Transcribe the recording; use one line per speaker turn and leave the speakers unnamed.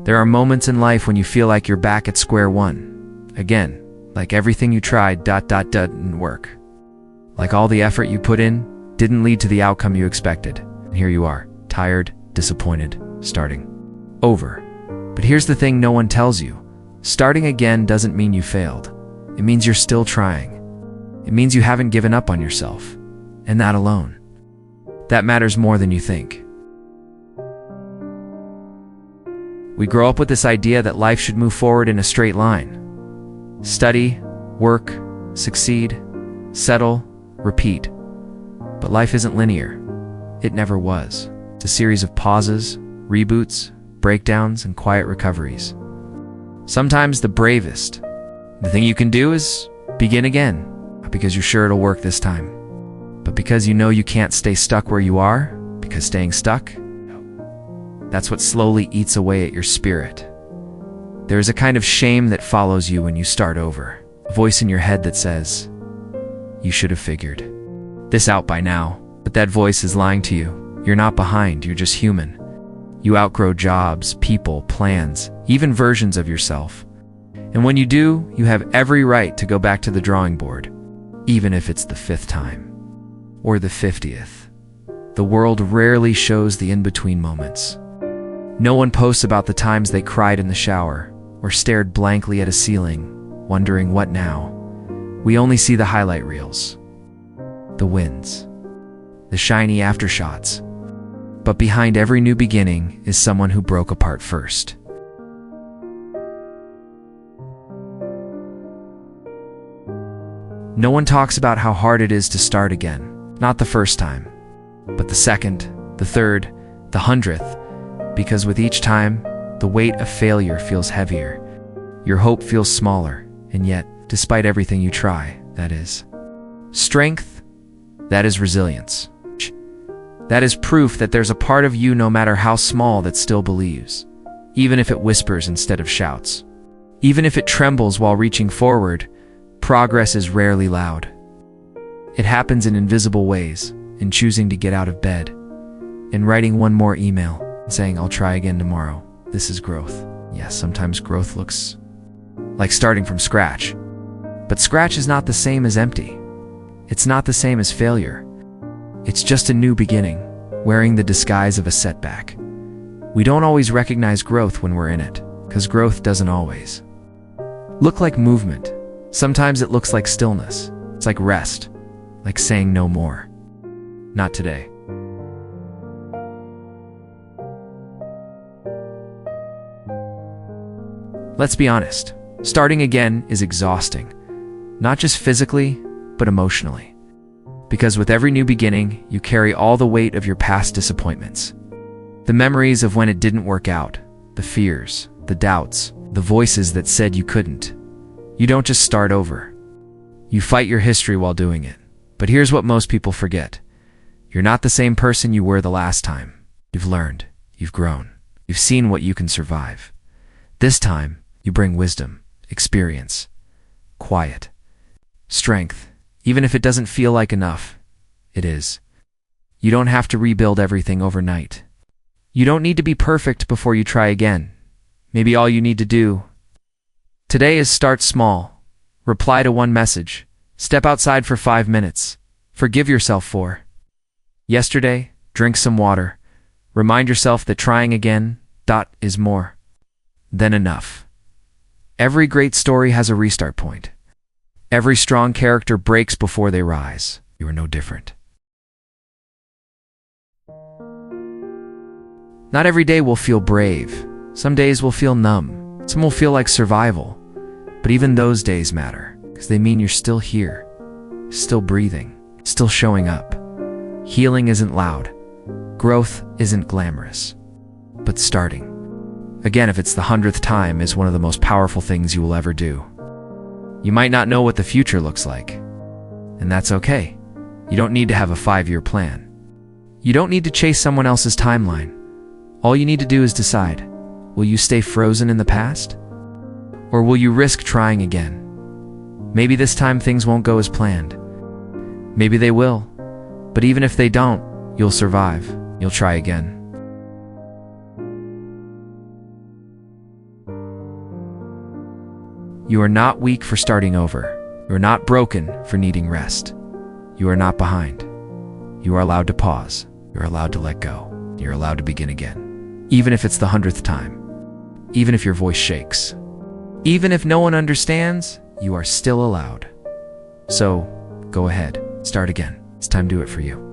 There are moments in life when you feel like you're back at square one. Again, like everything you tried didn't work. Like all the effort you put in didn't lead to the outcome you expected. And here you are, tired, disappointed, starting over. But here's the thing no one tells you. Starting again doesn't mean you failed. It means you're still trying. It means you haven't given up on yourself. And that alone. That matters more than you think. We grow up with this idea that life should move forward in a straight line. Study, work, succeed, settle, repeat. But life isn't linear. It never was. It's a series of pauses, reboots, breakdowns, and quiet recoveries. Sometimes the bravest, the thing you can do is begin again, not because you're sure it'll work this time, but because you know you can't stay stuck where you are, because staying stuck, that's what slowly eats away at your spirit. There is a kind of shame that follows you when you start over, a voice in your head that says, you should have figured this out by now, but that voice is lying to you. You're not behind, you're just human. You outgrow jobs, people, plans, even versions of yourself. And when you do, you have every right to go back to the drawing board, even if it's the 5th time, or the 50th. The world rarely shows the in-between moments. No one posts about the times they cried in the shower, or stared blankly at a ceiling, wondering what now. We only see the highlight reels, the wins, the shiny aftershots. But behind every new beginning is someone who broke apart first. No one talks about how hard it is to start again, not the first time, but the 2nd, the 3rd, the 100th, because with each time, the weight of failure feels heavier. Your hope feels smaller, and yet, despite everything you try, that is strength, that is resilience. That is proof that there's a part of you, no matter how small, that still believes, even if it whispers instead of shouts. Even if it trembles while reaching forward, progress is rarely loud. It happens in invisible ways, in choosing to get out of bed, in writing one more email, saying, I'll try again tomorrow. This is growth. Yes, sometimes growth looks like starting from scratch. But scratch is not the same as empty. It's not the same as failure. It's just a new beginning, wearing the disguise of a setback. We don't always recognize growth when we're in it, because growth doesn't always look like movement. Sometimes it looks like stillness. It's like rest, like saying no more. Not today. Let's be honest, starting again is exhausting, not just physically, but emotionally. Because with every new beginning, you carry all the weight of your past disappointments. The memories of when it didn't work out, the fears, the doubts, the voices that said you couldn't. You don't just start over. You fight your history while doing it. But here's what most people forget. You're not the same person you were the last time. You've learned, you've grown, you've seen what you can survive. This time, you bring wisdom, experience, quiet, strength. Even if it doesn't feel like enough, it is. You don't have to rebuild everything overnight. You don't need to be perfect before you try again. Maybe all you need to do today is start small. Reply to one message. Step outside for 5 minutes. Forgive yourself for yesterday. Drink some water. Remind yourself that trying again is more than enough. Every great story has a restart point. Every strong character breaks before they rise. You are no different. Not every day will feel brave. Some days will feel numb. Some will feel like survival. But even those days matter, because they mean you're still here, still breathing, still showing up. Healing isn't loud. Growth isn't glamorous. But starting again, if it's the 100th time, is one of the most powerful things you will ever do. You might not know what the future looks like, and that's okay. You don't need to have a 5-year plan. You don't need to chase someone else's timeline. All you need to do is decide, will you stay frozen in the past? Or will you risk trying again? Maybe this time things won't go as planned. Maybe they will. But even if they don't, You'll survive. You'll try again. You are not weak for starting over. You are not broken for needing rest. You are not behind. You are allowed to pause. You are allowed to let go. You're allowed to begin again. Even if it's the 100th time. Even if your voice shakes. Even if no one understands, you are still allowed. So, go ahead. Start again. It's time to do it for you.